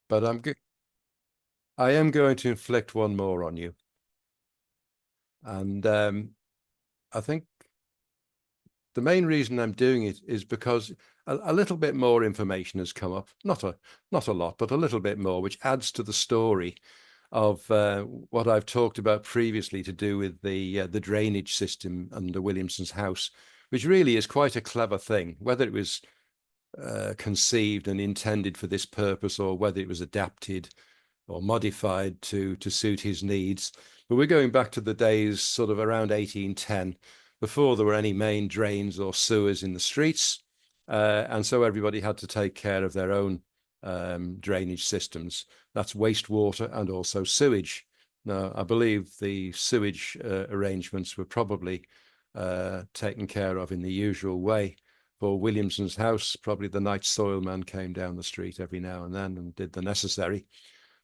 but I am going to inflict one more on you. And I think the main reason I'm doing it is because a little bit more information has come up, not a lot, but a little bit more, which adds to the story of what I've talked about previously to do with the drainage system under Williamson's house, which really is quite a clever thing. Whether it was conceived and intended for this purpose, or whether it was adapted or modified to suit his needs. But we're going back to the days sort of around 1810, before there were any main drains or sewers in the streets. And so everybody had to take care of their own drainage systems. That's wastewater and also sewage. Now, I believe the sewage arrangements were probably taken care of in the usual way. For Williamson's house, probably the night soil man came down the street every now and then and did the necessary.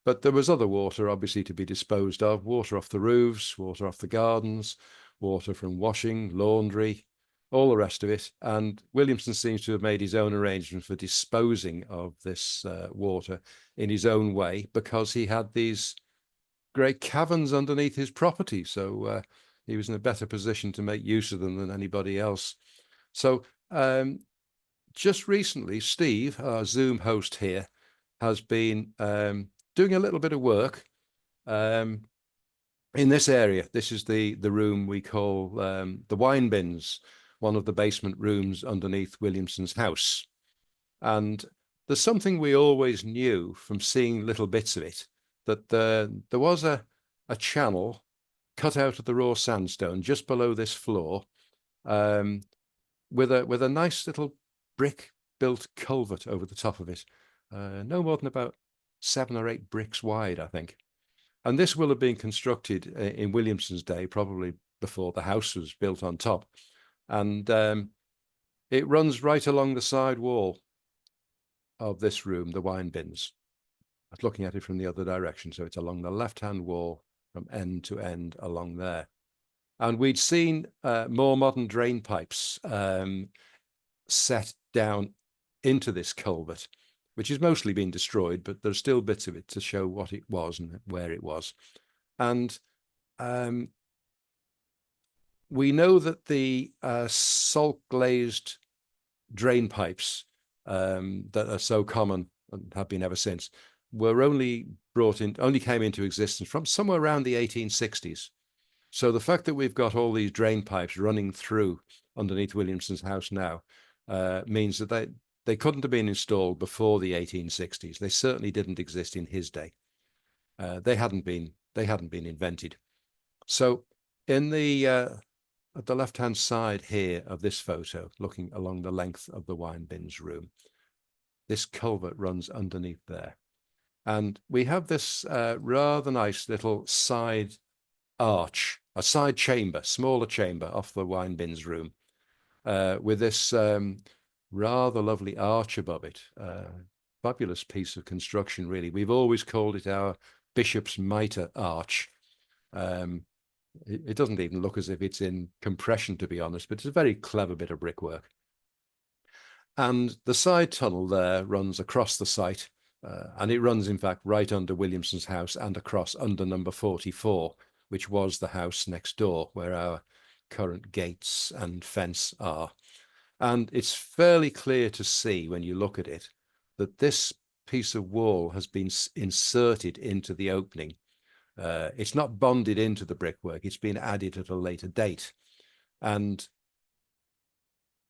But there was other water, obviously, to be disposed of. Water off the roofs, water off the gardens, water from washing, laundry, all the rest of it. And Williamson seems to have made his own arrangements for disposing of this water in his own way, because he had these great caverns underneath his property. So he was in a better position to make use of them than anybody else. So just recently, Steve, our Zoom host here, has been doing a little bit of work in this area. This is the room we call the wine bins, one of the basement rooms underneath Williamson's house. And there's something we always knew from seeing little bits of it, that there was a channel cut out of the raw sandstone just below this floor, with a nice little brick built culvert over the top of it, no more than about 7 or 8 bricks wide, I think. And this will have been constructed in Williamson's day, probably before the house was built on top. And it runs right along the side wall of this room, the wine bins. I was looking at it from the other direction, so it's along the left-hand wall from end to end along there. And we'd seen more modern drain pipes set down into this culvert, which has mostly been destroyed, but there's still bits of it to show what it was and where it was. And we know that the salt glazed drain pipes that are so common and have been ever since were only came into existence from somewhere around the 1860s. So the fact that we've got all these drain pipes running through underneath Williamson's house now means that they couldn't have been installed before the 1860s. They certainly didn't exist in his day. They hadn't been invented. So in the at the left-hand side here of this photo, looking along the length of the wine bins room, this culvert runs underneath there. And we have this rather nice little side arch, a side chamber, smaller chamber off the wine bins room, with this rather lovely arch above it. Fabulous piece of construction, really. We've always called it our Bishop's Mitre arch. It doesn't even look as if it's in compression, to be honest, but it's a very clever bit of brickwork. And the side tunnel there runs across the site, and it runs, in fact, right under Williamson's house and across under number 44, which was the house next door where our current gates and fence are. And it's fairly clear to see when you look at it that this piece of wall has been inserted into the opening. It's not bonded into the brickwork. It's been added at a later date. And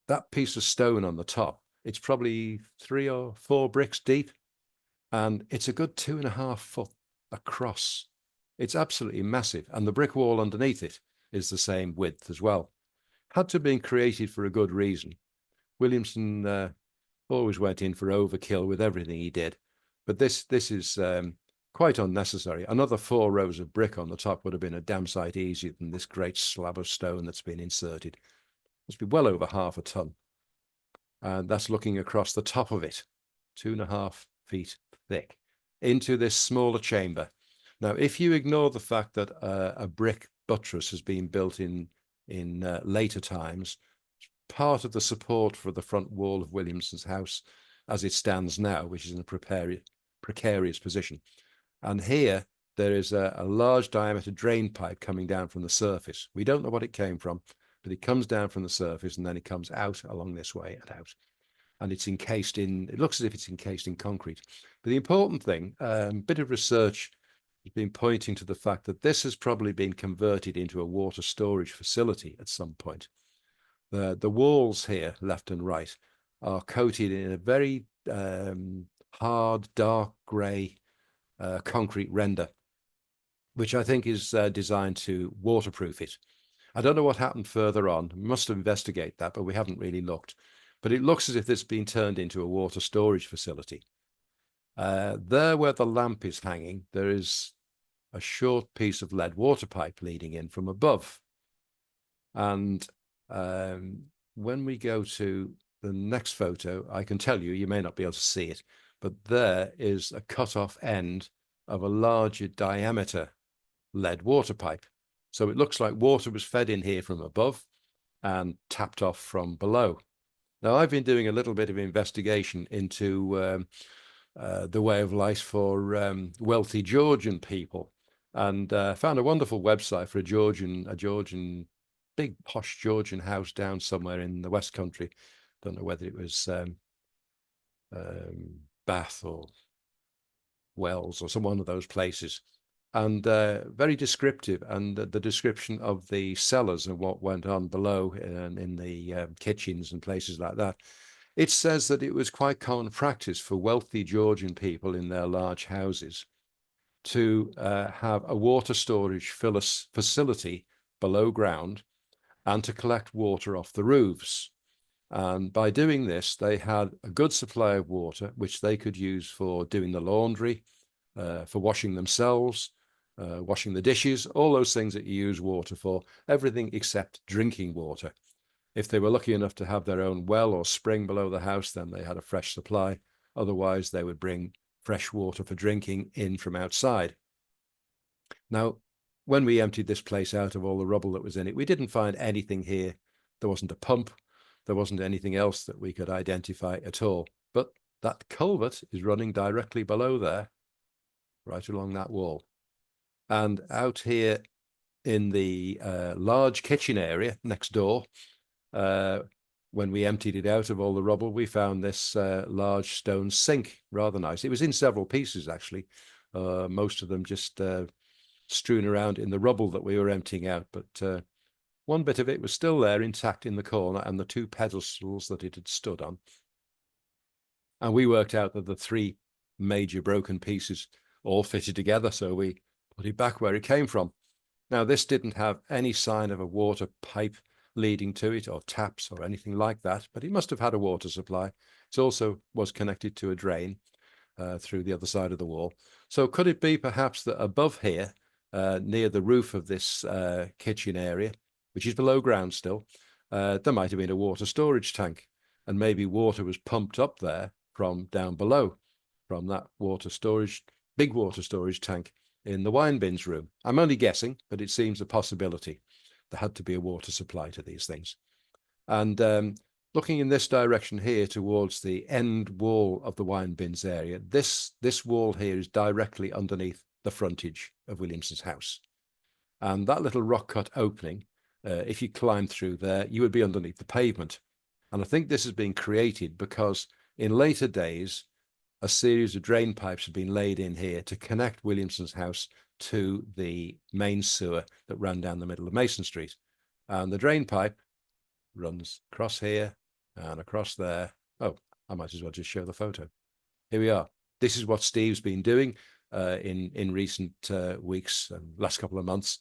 that piece of stone on the top, it's probably 3 or 4 bricks deep, and it's a good 2.5 foot across. It's absolutely massive. And the brick wall underneath it is the same width as well. Had to have been created for a good reason. Williamson always went in for overkill with everything he did, but this is quite unnecessary. Another 4 rows of brick on the top would have been a damn sight easier than this great slab of stone that's been inserted. Must be well over 1/2 a ton. And that's looking across the top of it, 2.5 feet thick, into this smaller chamber. Now, if you ignore the fact that a brick buttress has been built in later times, part of the support for the front wall of Williamson's house as it stands now, which is in a precarious position. And here there is a large diameter drain pipe coming down from the surface. We don't know what it came from, but it comes down from the surface and then it comes out along this way and out. And it's encased in, it looks as if it's encased in concrete. But the important thing, a bit of research has been pointing to the fact that this has probably been converted into a water storage facility at some point. The walls here, left and right, are coated in a very hard, dark grey concrete render, which I think is designed to waterproof it. I don't know what happened further on. We must investigate that, but we haven't really looked. But it looks as if it's been turned into a water storage facility. There where the lamp is hanging, there is a short piece of lead water pipe leading in from above. And when we go to the next photo, I can tell you, you may not be able to see it, but there is a cut-off end of a larger diameter lead water pipe. So it looks like water was fed in here from above and tapped off from below. Now, I've been doing a little bit of investigation into the way of life for wealthy Georgian people, and found a wonderful website for a Georgian, big posh Georgian house down somewhere in the West Country. Don't know whether it was Bath or Wells or some one of those places. And very descriptive, and the description of the cellars and what went on below in the kitchens and places like that. It says that it was quite common practice for wealthy Georgian people in their large houses to have a water storage facility below ground and to collect water off the roofs. And by doing this, they had a good supply of water, which they could use for doing the laundry, for washing themselves, washing the dishes, all those things that you use water for, everything except drinking water. If they were lucky enough to have their own well or spring below the house, then they had a fresh supply. Otherwise, they would bring fresh water for drinking in from outside. Now, when we emptied this place out of all the rubble that was in it, we didn't find anything here. There wasn't a pump. There wasn't anything else that we could identify at all. But that culvert is running directly below there, right along that wall. And out here in the large kitchen area next door, when we emptied it out of all the rubble, we found this large stone sink, rather nice. It was in several pieces, actually, most of them just strewn around in the rubble that we were emptying out. But one bit of it was still there intact in the corner, and the two pedestals that it had stood on. And we worked out that the three major broken pieces all fitted together, so we put it back where it came from. Now, this didn't have any sign of a water pipe leading to it or taps or anything like that, but it must have had a water supply. It also was connected to a drain through the other side of the wall. So could it be perhaps that above here, near the roof of this kitchen area, which is below ground still, there might have been a water storage tank, and maybe water was pumped up there from down below, from that big water storage tank in the wine bins room. I'm only guessing, but it seems a possibility. There had to be a water supply to these things. And looking in this direction here towards the end wall of the wine bins area, this wall here is directly underneath the frontage of Williamson's house. And that little rock cut opening, if you climb through there, you would be underneath the pavement. And I think this has been created because in later days, a series of drain pipes have been laid in here to connect Williamson's house to the main sewer that ran down the middle of Mason Street. And the drain pipe runs across here and across there. Oh, I might as well just show the photo. Here we are. This is what Steve's been doing in recent weeks and last couple of months,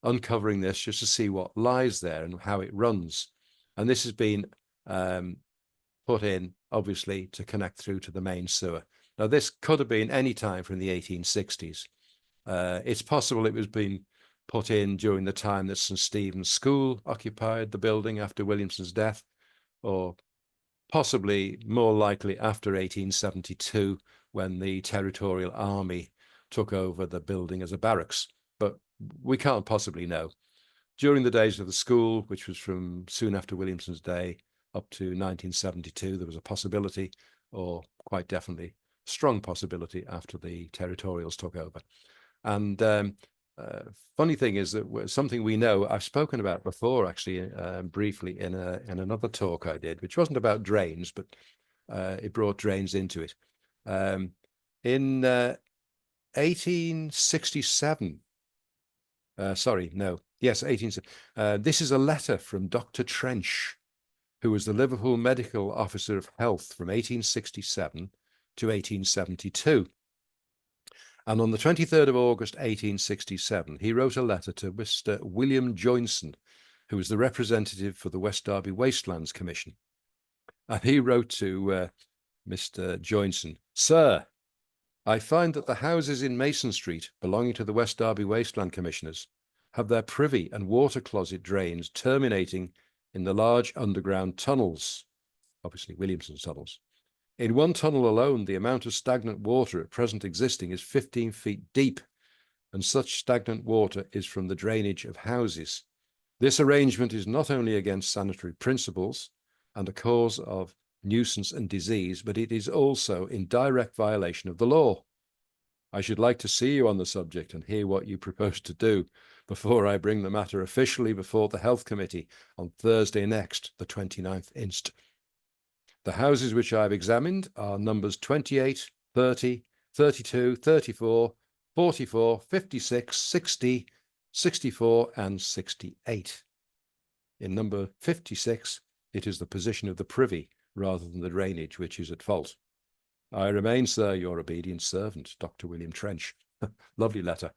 uncovering this just to see what lies there and how it runs. And this has been put in, obviously, to connect through to the main sewer. Now, this could have been any time from the 1860s. It's possible it was being put in during the time that St. Stephen's School occupied the building after Williamson's death, or possibly more likely after 1872, when the Territorial Army took over the building as a barracks. But we can't possibly know. During the days of the school, which was from soon after Williamson's day up to 1972, there was a possibility, or quite definitely, strong possibility after the territorials took over. And funny thing is that something we know, I've spoken about before, actually, briefly in another talk I did, which wasn't about drains, but it brought drains into it. In 1867, sorry, no, yes, 18. This is a letter from Dr. Trench, who was the Liverpool Medical Officer of Health from 1867 to 1872. And on the 23rd of August, 1867, he wrote a letter to Mr. William Joinson, who was the representative for the West Derby Wastelands Commission. And he wrote to Mr. Joinson, "Sir, I find that the houses in Mason Street belonging to the West Derby Wasteland Commissioners have their privy and water closet drains terminating in the large underground tunnels," obviously Williamson's tunnels. "In one tunnel alone, the amount of stagnant water at present existing is 15 feet deep, and such stagnant water is from the drainage of houses. This arrangement is not only against sanitary principles and a cause of nuisance and disease, but it is also in direct violation of the law. I should like to see you on the subject and hear what you propose to do before I bring the matter officially before the Health Committee on Thursday next, the 29th inst. The houses which I have examined are numbers 28, 30, 32, 34, 44, 56, 60, 64, and 68. In number 56, it is the position of the privy rather than the drainage which is at fault. I remain, sir, your obedient servant, Dr. William Trench." Lovely letter.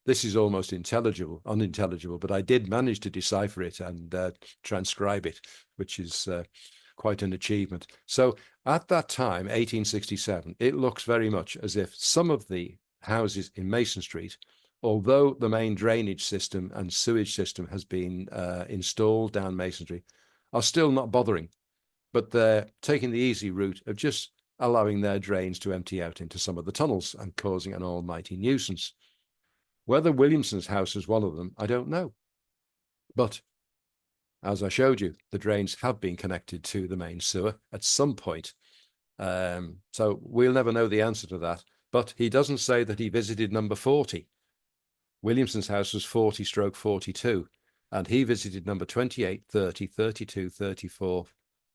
This is almost unintelligible, but I did manage to decipher it and transcribe it, which is quite an achievement. So at that time, 1867, it looks very much as if some of the houses in Mason Street, although the main drainage system and sewage system has been installed down Mason Street, are still not bothering, but they're taking the easy route of just allowing their drains to empty out into some of the tunnels and causing an almighty nuisance. Whether Williamson's house was one of them, I don't know. But as I showed you, the drains have been connected to the main sewer at some point. So we'll never know the answer to that. But he doesn't say that he visited number 40. Williamson's house was 40/42, and he visited number 28, 30, 32, 34,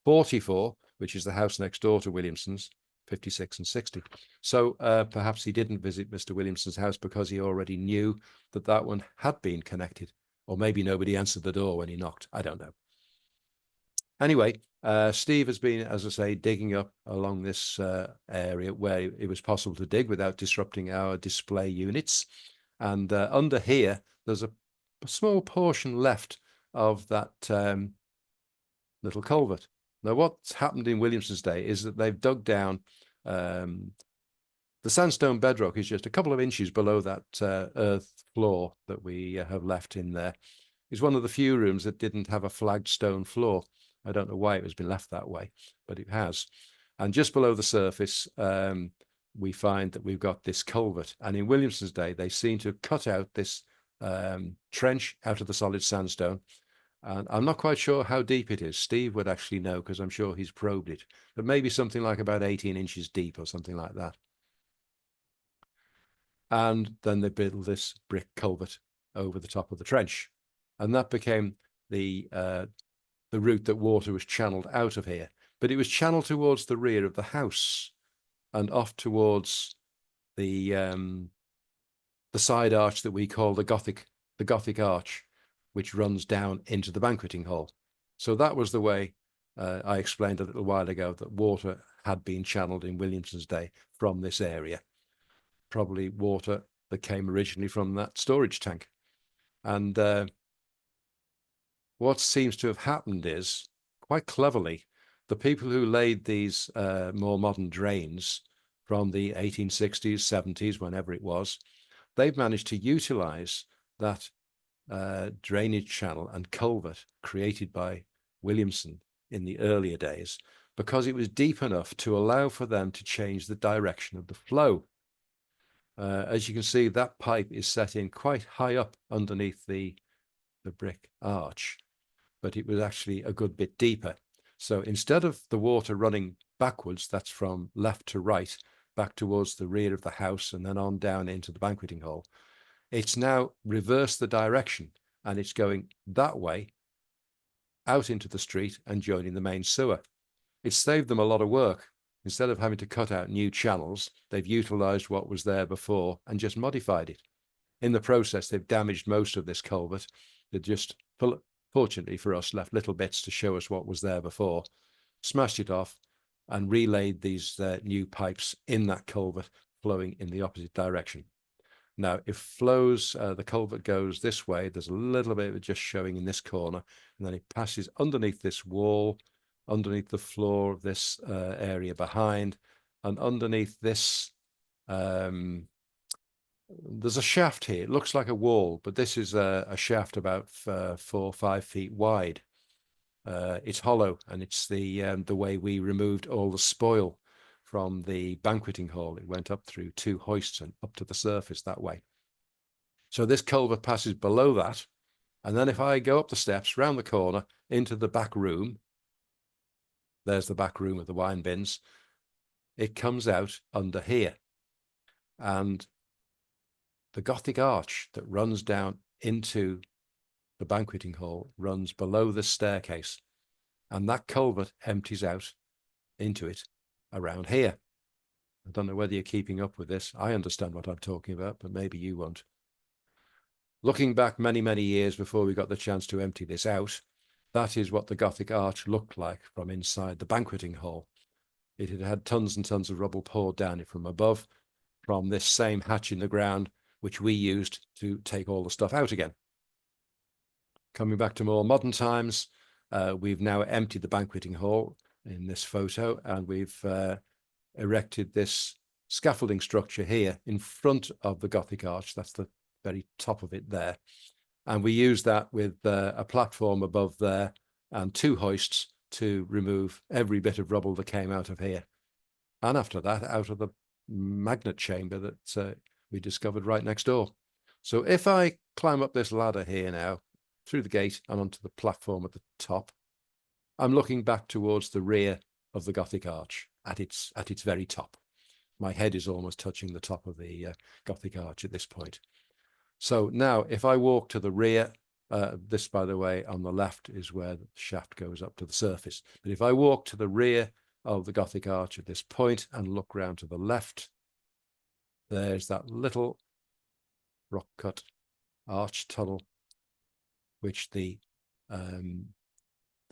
44, which is the house next door to Williamson's, 56 and 60. So perhaps he didn't visit Mr. Williamson's house because he already knew that that one had been connected. Or maybe nobody answered the door when he knocked. I don't know. Anyway, Steve has been, as I say, digging up along this area where it was possible to dig without disrupting our display units. And under here, there's a small portion left of that little culvert. Now, what's happened in Williamson's day is that they've dug down. The sandstone bedrock is just a couple of inches below that earth floor that we have left in there. It's one of the few rooms that didn't have a flagged stone floor. I don't know why it has been left that way, but it has. And just below the surface, we find that we've got this culvert. And in Williamson's day, they seem to have cut out this trench out of the solid sandstone. And I'm not quite sure how deep it is. Steve would actually know because I'm sure he's probed it. But maybe something like about 18 inches deep or something like that. And then they built this brick culvert over the top of the trench. And that became the route that water was channeled out of here. But it was channeled towards the rear of the house and off towards the side arch that we call the Gothic arch, which runs down into the banqueting hall. So that was the way I explained a little while ago that water had been channeled in Williamson's day from this area. Probably water that came originally from that storage tank. And what seems to have happened is, quite cleverly, the people who laid these more modern drains from the 1860s, 70s, whenever it was, they've managed to utilize that drainage channel and culvert created by Williamson in the earlier days because it was deep enough to allow for them to change the direction of the flow. As you can see, that pipe is set in quite high up underneath the brick arch, but it was actually a good bit deeper. So instead of the water running backwards, that's from left to right, back towards the rear of the house and then on down into the banqueting hall. It's now reversed the direction and it's going that way out into the street and joining the main sewer. It's saved them a lot of work. Instead of having to cut out new channels, they've utilized what was there before and just modified it. In the process, they've damaged most of this culvert. They just, fortunately for us, left little bits to show us what was there before, smashed it off and relayed these new pipes in that culvert flowing in the opposite direction. Now, if flows, the culvert goes this way, there's a little bit of it just showing in this corner, and then it passes underneath this wall, underneath the floor of this area behind, and underneath this, there's a shaft here. It looks like a wall, but this is a shaft about 4 or 5 feet wide. It's hollow, and it's the way we removed all the spoil from the banqueting hall. It went up through 2 hoists and up to the surface that way. So this culvert passes below that. And then if I go up the steps, round the corner, into the back room, there's the back room of the wine bins, it comes out under here. And the Gothic arch that runs down into the banqueting hall runs below the staircase. And that culvert empties out into it around here. I don't know whether you're keeping up with this. I understand what I'm talking about, but maybe you won't. Looking back many, many years before we got the chance to empty this out, that is what the Gothic arch looked like from inside the banqueting hall. It had had tons and tons of rubble poured down it from above, from this same hatch in the ground, which we used to take all the stuff out again. Coming back to more modern times, we've now emptied the banqueting hall in this photo, and we've erected this scaffolding structure here in front of the Gothic arch. That's the very top of it there. And we use that with a platform above there and 2 hoists to remove every bit of rubble that came out of here. And after that, out of the magnet chamber that we discovered right next door. So if I climb up this ladder here now, through the gate and onto the platform at the top, I'm looking back towards the rear of the Gothic arch at its very top. My head is almost touching the top of the Gothic arch at this point. So now if I walk to the rear, this, by the way, on the left is where the shaft goes up to the surface. But if I walk to the rear of the Gothic arch at this point and look round to the left, there's that little rock cut arch tunnel, which the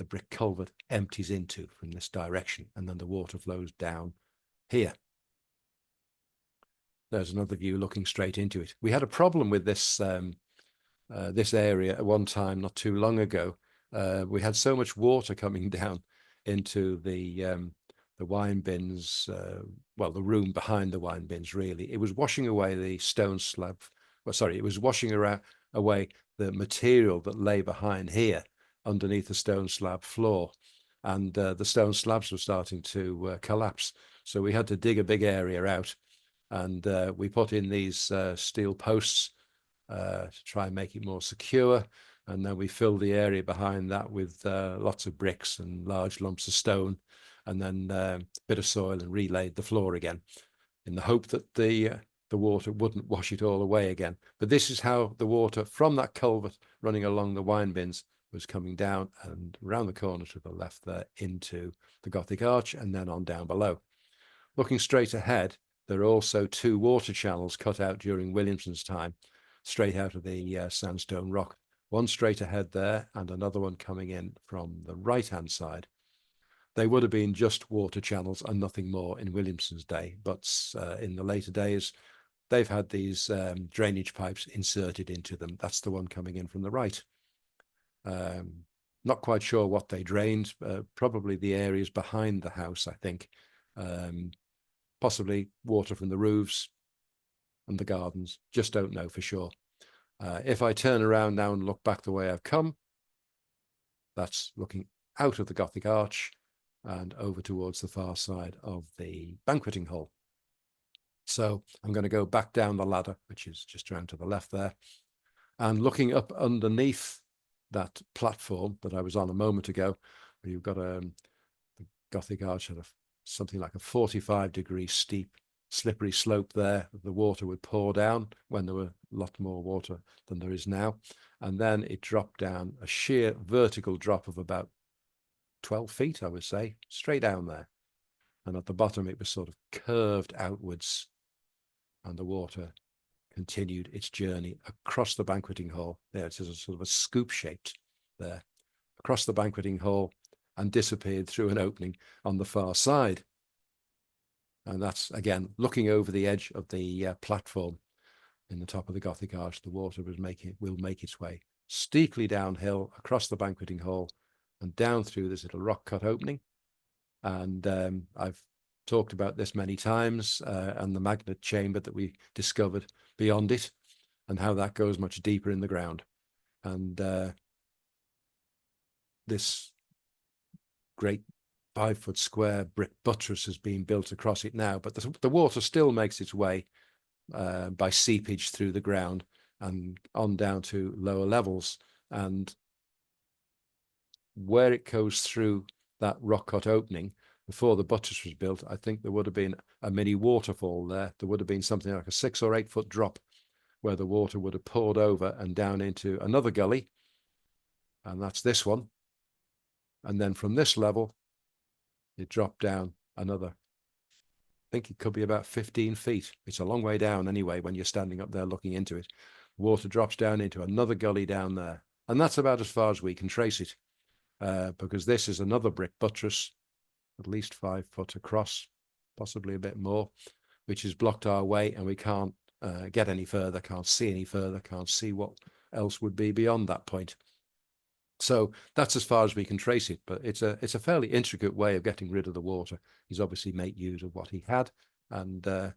brick culvert empties into from this direction, and then the water flows down here. There's another view looking straight into it. We had a problem with this this area at one time not too long ago. We had so much water coming down into the wine bins, well, the room behind the wine bins, really. It was washing away the stone slab. Well, sorry, it was washing away the material that lay behind here underneath the stone slab floor. And the stone slabs were starting to collapse. So we had to dig a big area out. And we put in these steel posts to try and make it more secure. And then we filled the area behind that with lots of bricks and large lumps of stone, and then a bit of soil, and relaid the floor again in the hope that the water wouldn't wash it all away again. But this is how the water from that culvert running along the wine bins was coming down and round the corner to the left there into the Gothic arch, and then on down below. Looking straight ahead, there are also 2 water channels cut out during Williamson's time, straight out of the sandstone rock. One straight ahead there, and another one coming in from the right-hand side. They would have been just water channels and nothing more in Williamson's day, but in the later days, they've had these drainage pipes inserted into them. That's the one coming in from the right. Not quite sure what they drained, probably the areas behind the house, I think. Possibly water from the roofs and the gardens, just don't know for sure. If I turn around now and look back the way I've come, that's looking out of the Gothic arch and over towards the far side of the banqueting hall. So I'm going to go back down the ladder, which is just around to the left there, and looking up underneath that platform that I was on a moment ago, you've got the Gothic arch at something like a 45-degree steep slippery slope there. The water would pour down when there were a lot more water than there is now. And then it dropped down a sheer vertical drop of about 12 feet, I would say, straight down there. And at the bottom, it was sort of curved outwards, and the water continued its journey across the banqueting hall. There it is, a sort of a scoop shaped there, across the banqueting hall, and disappeared through an opening on the far side. And that's, again, looking over the edge of the platform in the top of the Gothic arch. The water will make its way steeply downhill across the banqueting hall and down through this little rock cut opening. And I've talked about this many times, and the magnet chamber that we discovered beyond it, and how that goes much deeper in the ground. And this great 5-foot square brick buttress has been built across it now, but the water still makes its way by seepage through the ground and on down to lower levels. And where it goes through that rock cut opening, before the buttress was built, I think there would have been a mini waterfall there. There would have been something like a 6 or 8 foot drop where the water would have poured over and down into another gully. And that's this one. And then from this level, it dropped down another, I think it could be about 15 feet. It's a long way down anyway, when you're standing up there looking into it. Water drops down into another gully down there. And that's about as far as we can trace it, because this is another brick buttress, at least 5 foot across, possibly a bit more, which has blocked our way, and we can't get any further, can't see any further, can't see what else would be beyond that point. So that's as far as we can trace it, but it's a fairly intricate way of getting rid of the water. He's obviously made use of what he had, and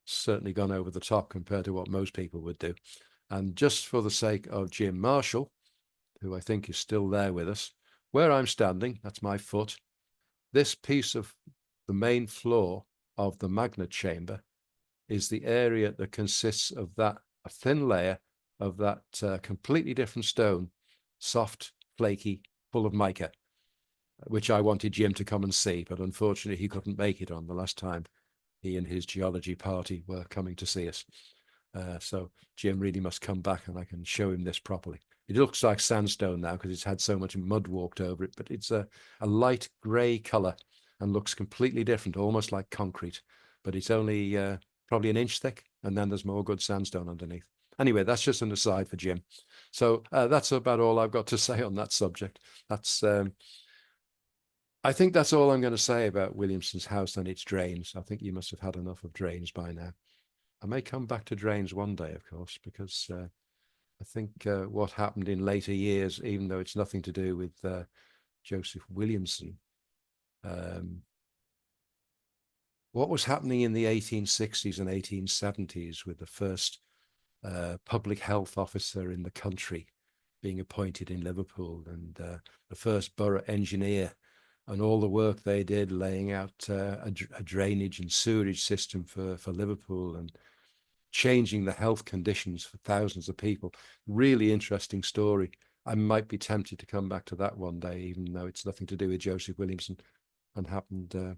certainly gone over the top compared to what most people would do. And just for the sake of Jim Marshall, who I think is still there with us, where I'm standing, that's my foot, this piece of the main floor of the magnet chamber is the area that consists of a thin layer of that completely different stone, soft, flaky, full of mica, which I wanted Jim to come and see, but unfortunately he couldn't make it on the last time he and his geology party were coming to see us. So Jim really must come back and I can show him this properly. It looks like sandstone now because it's had so much mud walked over it, but it's a light grey colour and looks completely different, almost like concrete. But it's only probably an inch thick, and then there's more good sandstone underneath. Anyway, that's just an aside for Jim. So that's about all I've got to say on that subject. I think that's all I'm going to say about Williamson's house and its drains. I think you must have had enough of drains by now. I may come back to drains one day, of course, because I think what happened in later years, even though it's nothing to do with Joseph Williamson, what was happening in the 1860s and 1870s with the first public health officer in the country being appointed in Liverpool, and the first borough engineer, and all the work they did laying out a drainage and sewerage system for Liverpool and changing the health conditions for thousands of people. Really interesting story. I might be tempted to come back to that one day, even though it's nothing to do with Joseph Williamson and happened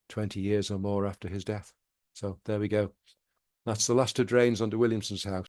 20 years or more after his death. So there we go. That's the last of drains under Williamson's house.